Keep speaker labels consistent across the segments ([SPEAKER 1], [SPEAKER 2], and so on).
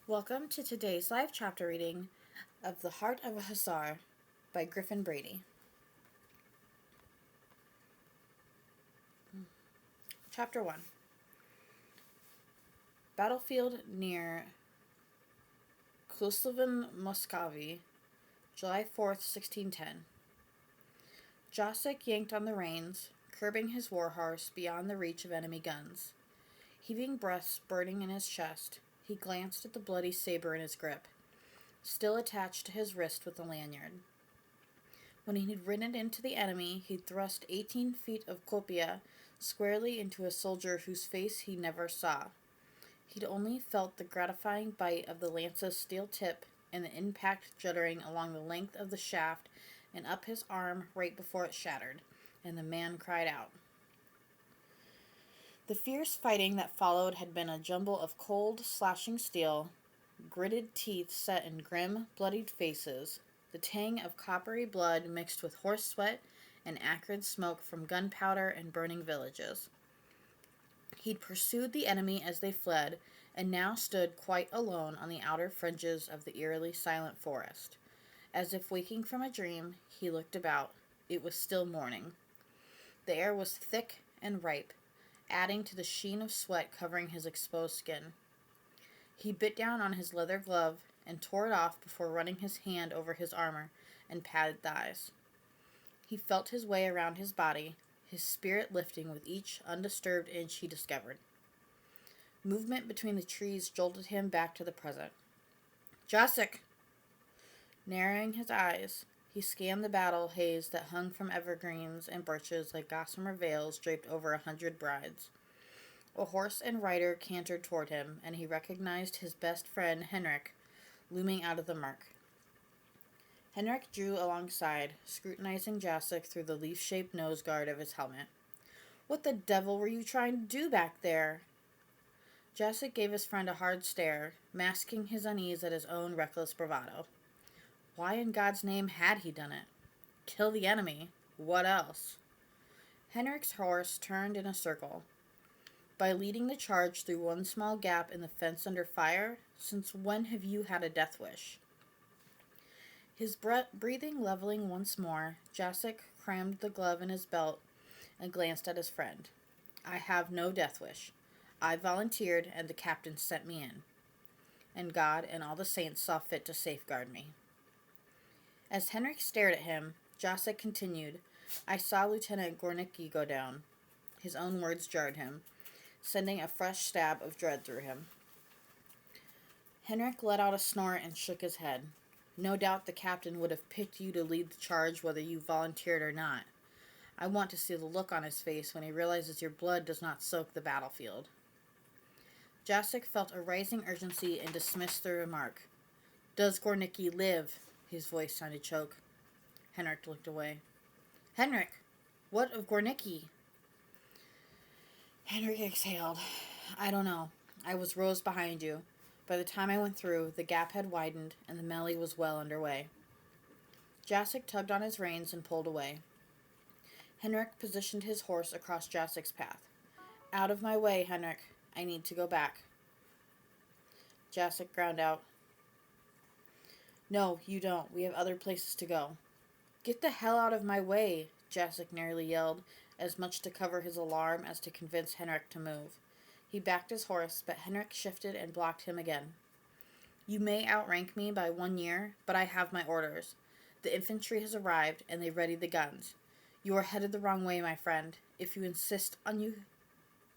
[SPEAKER 1] Welcome to today's live chapter reading of The Heart of a Hussar by Griffin Brady. Chapter 1. Battlefield near Kluslevin, Muscovy, July 4th, 1610. Josik yanked on the reins, curbing his warhorse beyond the reach of enemy guns. Heaving breaths burning in his chest, he glanced at the bloody saber in his grip, still attached to his wrist with a lanyard. When he had ridden into the enemy, he'd thrust 18 feet of copia squarely into a soldier whose face he never saw. He'd only felt the gratifying bite of the lance's steel tip and the impact juddering along the length of the shaft and up his arm right before it shattered, and the man cried out. The fierce fighting that followed had been a jumble of cold, slashing steel, gritted teeth set in grim, bloodied faces, the tang of coppery blood mixed with horse sweat and acrid smoke from gunpowder and burning villages. He'd pursued the enemy as they fled, and now stood quite alone on the outer fringes of the eerily silent forest. As if waking from a dream, he looked about. It was still morning. The air was thick and ripe, adding to the sheen of sweat covering his exposed skin. He bit down on his leather glove and tore it off before running his hand over his armor and padded thighs. He felt his way around his body, his spirit lifting with each undisturbed inch he discovered. Movement between the trees jolted him back to the present. Josik! Narrowing his eyes, he scanned the battle haze that hung from evergreens and birches like gossamer veils draped over 100 brides. A horse and rider cantered toward him, and he recognized his best friend, Henrik, looming out of the murk. Henrik drew alongside, scrutinizing Josik through the leaf-shaped nose guard of his helmet. "What the devil were you trying to do back there?" Josik gave his friend a hard stare, masking his unease at his own reckless bravado. Why in God's name had he done it? Kill the enemy. What else? Henrik's horse turned in a circle. By leading the charge through one small gap in the fence under fire, since when have you had a death wish? His breathing leveling once more, Josik crammed the glove in his belt and glanced at his friend. "I have no death wish. I volunteered, and the captain sent me in. And God and all the saints saw fit to safeguard me." As Henrik stared at him, Josik continued, "I saw Lieutenant Gornicki go down." His own words jarred him, sending a fresh stab of dread through him. Henrik let out a snort and shook his head. "No doubt the captain would have picked you to lead the charge whether you volunteered or not. I want to see the look on his face when he realizes your blood does not soak the battlefield." Josik felt a rising urgency and dismissed the remark. "Does Gornicki live?" His voice sounded choked. Henrik looked away. "Henrik, what of Gornicki?" Henrik exhaled. "I don't know. I was rows behind you. By the time I went through, the gap had widened, and the melee was well underway." Josik tugged on his reins and pulled away. Henrik positioned his horse across Josik's path. "Out of my way, Henrik. I need to go back." Josik ground out. "No, you don't. We have other places to go." "Get the hell out of my way," Josik nearly yelled, as much to cover his alarm as to convince Henrik to move. He backed his horse, but Henrik shifted and blocked him again. "You may outrank me by 1 year, but I have my orders. The infantry has arrived, and they ready the guns. You are headed the wrong way, my friend. If you insist on you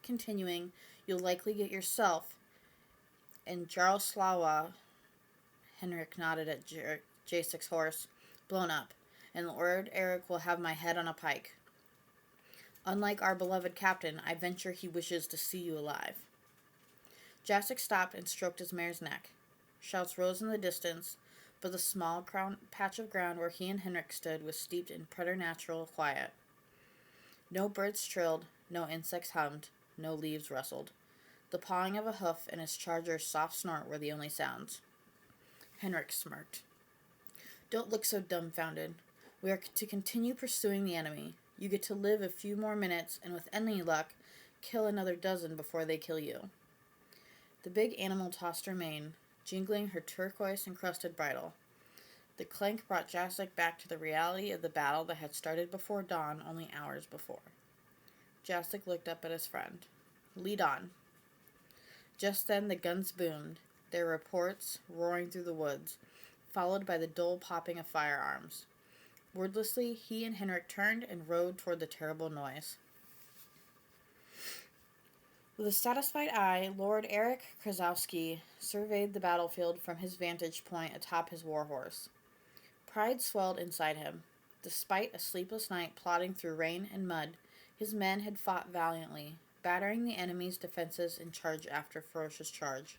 [SPEAKER 1] continuing, you'll likely get yourself and Jaroslawa," Henrik nodded at Jasik's horse, "blown up, and Lord Eric will have my head on a pike. Unlike our beloved captain, I venture he wishes to see you alive." Josik stopped and stroked his mare's neck. Shouts rose in the distance, but the small patch of ground where he and Henrik stood was steeped in preternatural quiet. No birds trilled, no insects hummed, no leaves rustled. The pawing of a hoof and his charger's soft snort were the only sounds. Henrik smirked. "Don't look so dumbfounded. We are to continue pursuing the enemy. You get to live a few more minutes, and with any luck, kill another dozen before they kill you." The big animal tossed her mane. jingling her turquoise-encrusted bridle. The clank brought Jacek back to the reality of the battle that had started before dawn only hours before. Jacek looked up at his friend. "Lead on." Just then the guns boomed, their reports roaring through the woods, followed by the dull popping of firearms. Wordlessly, he and Henrik turned and rode toward the terrible noise. With a satisfied eye, Lord Eric Krasowski surveyed the battlefield from his vantage point atop his warhorse. Pride swelled inside him. Despite a sleepless night plodding through rain and mud, his men had fought valiantly, battering the enemy's defenses in charge after ferocious charge.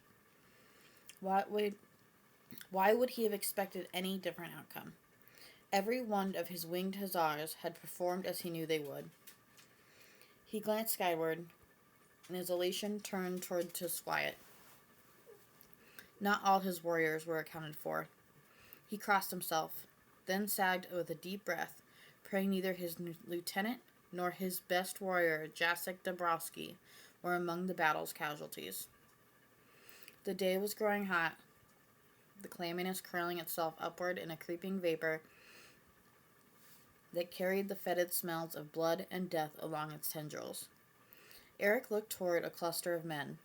[SPEAKER 1] Why would he have expected any different outcome? Every one of his winged hussars had performed as he knew they would. He glanced skyward, and his elation turned toward disquiet. Not all his warriors were accounted for. He crossed himself, then sagged with a deep breath, praying neither his lieutenant nor his best warrior, Jacek Dabrowski, were among the battle's casualties. The day was growing hot, the clamminess curling itself upward in a creeping vapor that carried the fetid smells of blood and death along its tendrils. Eric looked toward a cluster of men.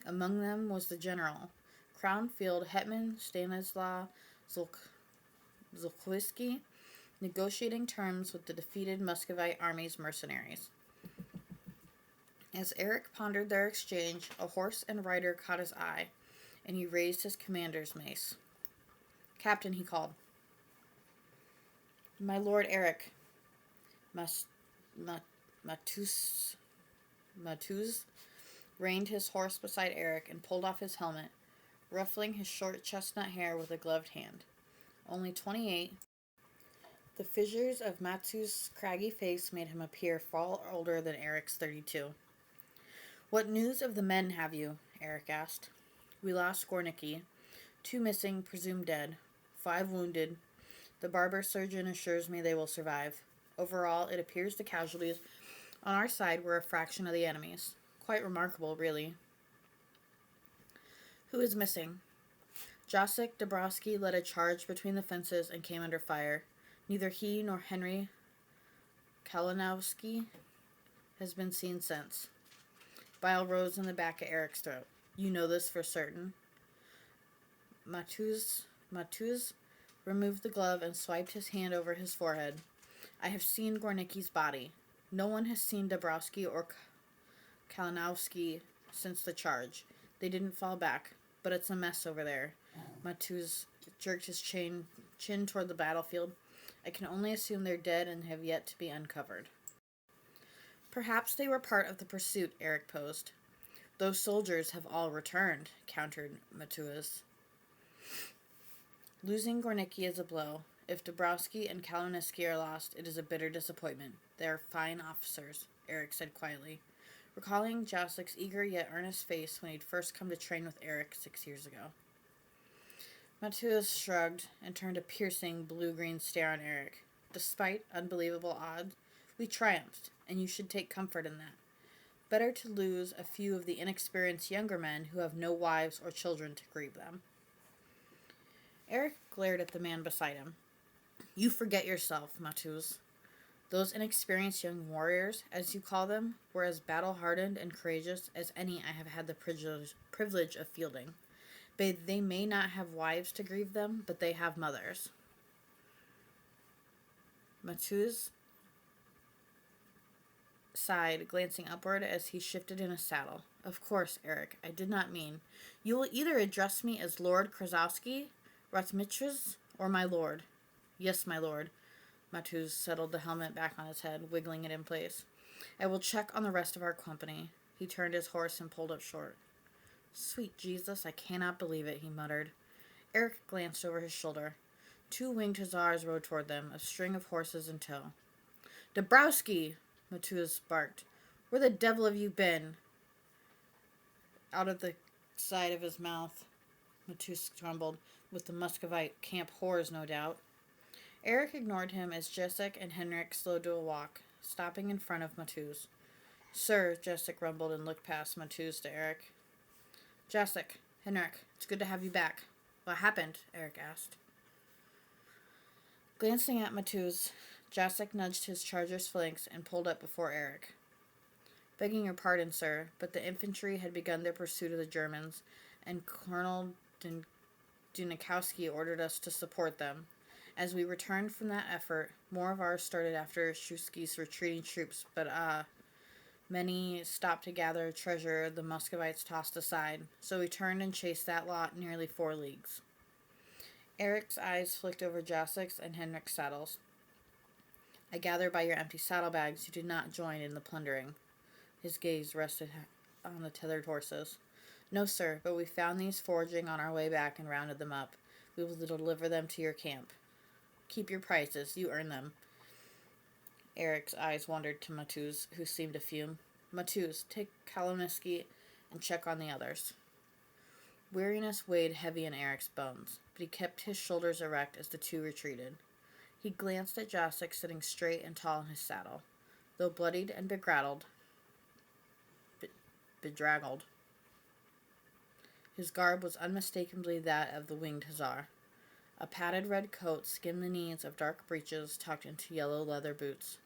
[SPEAKER 1] Among them was the general, Crown Field Hetman Stanislaw Zulkowski, negotiating terms with the defeated Muscovite army's mercenaries. As Eric pondered their exchange, a horse and rider caught his eye, and he raised his commander's mace. "Captain," he called. "My Lord Eric." Matuz reined his horse beside Eric and pulled off his helmet, ruffling his short chestnut hair with a gloved hand. Only 28, the fissures of Matuz's craggy face made him appear far older than Eric's 32. "What news of the men have you?" Eric asked. "We lost Gornicki. 2 missing, presumed dead. 5 wounded. The barber surgeon assures me they will survive. Overall, it appears the casualties on our side were a fraction of the enemy's. Quite remarkable, really." "Who is missing?" Jacek Dabrowski led a charge between the fences and came under fire. Neither he nor Henry Kalinowski has been seen since. Bile rose in the back of Eric's throat. "You know this for certain?" Matuz removed the glove and swiped his hand over his forehead. "I have seen Gornicki's body. No one has seen Dabrowski or Kalinowski since the charge. They didn't fall back, but it's a mess over there." Matuz jerked his chin toward the battlefield. "I can only assume they're dead and have yet to be uncovered." "Perhaps they were part of the pursuit," Eric posed. "Those soldiers have all returned," countered Matuz. "Losing Gornicki is a blow. If Dabrowski and Kalinowski are lost, it is a bitter disappointment. They are fine officers," Eric said quietly, recalling Jacek's eager yet earnest face when he'd first come to train with Eric 6 years ago. Matuz shrugged and turned a piercing blue-green stare on Eric. "Despite unbelievable odds, we triumphed, and you should take comfort in that. Better to lose a few of the inexperienced younger men who have no wives or children to grieve them." Eric glared at the man beside him. "You forget yourself, Matuz. Those inexperienced young warriors, as you call them, were as battle-hardened and courageous as any I have had the privilege of fielding. They may not have wives to grieve them, but they have mothers." Matuz sighed, glancing upward as he shifted in his saddle. "Of course, Eric, I did not mean. You will either address me as Lord Krasowski, Rotmistrz, or my lord." "Yes, my lord." Matuz settled the helmet back on his head, wiggling it in place. "I will check on the rest of our company." He turned his horse and pulled up short. "Sweet Jesus, I cannot believe it," he muttered. Eric glanced over his shoulder. 2 winged hussars rode toward them, a string of horses in tow. "Dabrowski!" Matuz barked. "Where the devil have you been?" Out of the side of his mouth, Matuz grumbled. "With the Muscovite camp whores, no doubt." Eric ignored him as Jacek and Henrik slowed to a walk, stopping in front of Matuz. "Sir," Jacek rumbled and looked past Matuz to Eric. "Jacek, Henrik, it's good to have you back." What happened? Eric asked. Glancing at Matuz, Jacek nudged his charger's flanks and pulled up before Eric. Begging your pardon, sir, but the infantry had begun their pursuit of the Germans, and Colonel Dunikowski ordered us to support them. As we returned from that effort, more of ours started after Shuski's retreating troops, but many stopped to gather treasure the Muscovites tossed aside, so we turned and chased that lot nearly 4 leagues. Eric's eyes flicked over Jasek's and Henrik's saddles. I gather by your empty saddlebags you did not join in the plundering. His gaze rested on the tethered horses. No, sir, but we found these foraging on our way back and rounded them up. We will deliver them to your camp. Keep your prizes. You earn them. Eric's eyes wandered to Matuz, who seemed to fume. Matuz, take Kalaminsky and check on the others. Weariness weighed heavy in Eric's bones, but he kept his shoulders erect as the two retreated. He glanced at Jacek sitting straight and tall in his saddle. Though bloodied and bedraggled, his garb was unmistakably that of the winged Hussar. A padded red coat skimmed the knees of dark breeches tucked into yellow leather boots.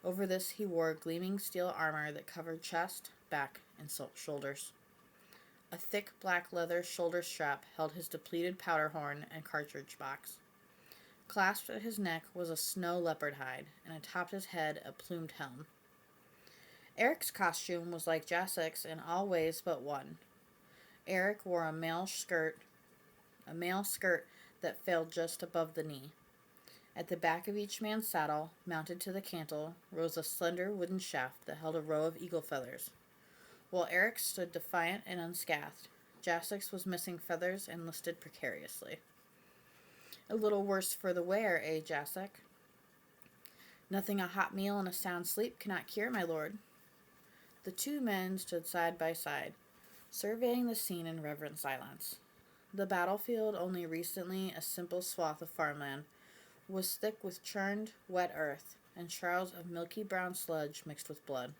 [SPEAKER 1] Over this he wore gleaming steel armor that covered chest, back, and shoulders. A thick black leather shoulder strap held his depleted powder horn and cartridge box. Clasped at his neck was a snow leopard hide, and atop his head a plumed helm. Eric's costume was like Jasek's in all ways but one. Eric wore a male skirt that fell just above the knee. At the back of each man's saddle, mounted to the cantle, rose a slender wooden shaft that held a row of eagle feathers. While Eric stood defiant and unscathed, Jasek's was missing feathers and listed precariously. A little worse for the wear, eh, Jacek? Nothing a hot meal and a sound sleep cannot cure, my lord. The two men stood side by side, surveying the scene in reverent silence. The battlefield, only recently a simple swath of farmland, was thick with churned, wet earth, and shrouds of milky brown sludge mixed with blood.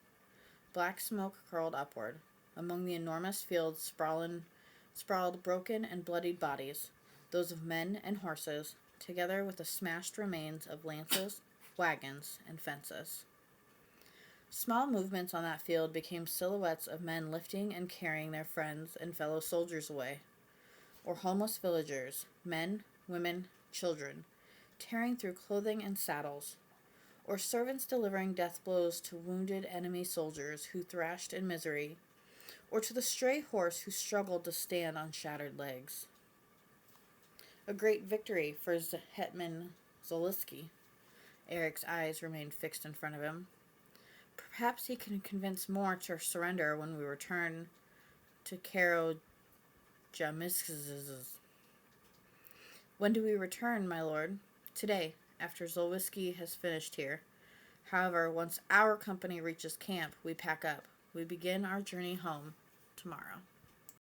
[SPEAKER 1] Black smoke curled upward. Among the enormous fields sprawled broken and bloodied bodies, those of men and horses, together with the smashed remains of lances, wagons, and fences. Small movements on that field became silhouettes of men lifting and carrying their friends and fellow soldiers away, or homeless villagers, men, women, children, tearing through clothing and saddles, or servants delivering death blows to wounded enemy soldiers who thrashed in misery, or to the stray horse who struggled to stand on shattered legs. A great victory for Hetman Zoliski. Eric's eyes remained fixed in front of him. Perhaps he can convince more to surrender when we return to Karo Jamisk's. When do we return, my lord? Today, after Zolwiski has finished here. However, once our company reaches camp, we pack up. We begin our journey home tomorrow.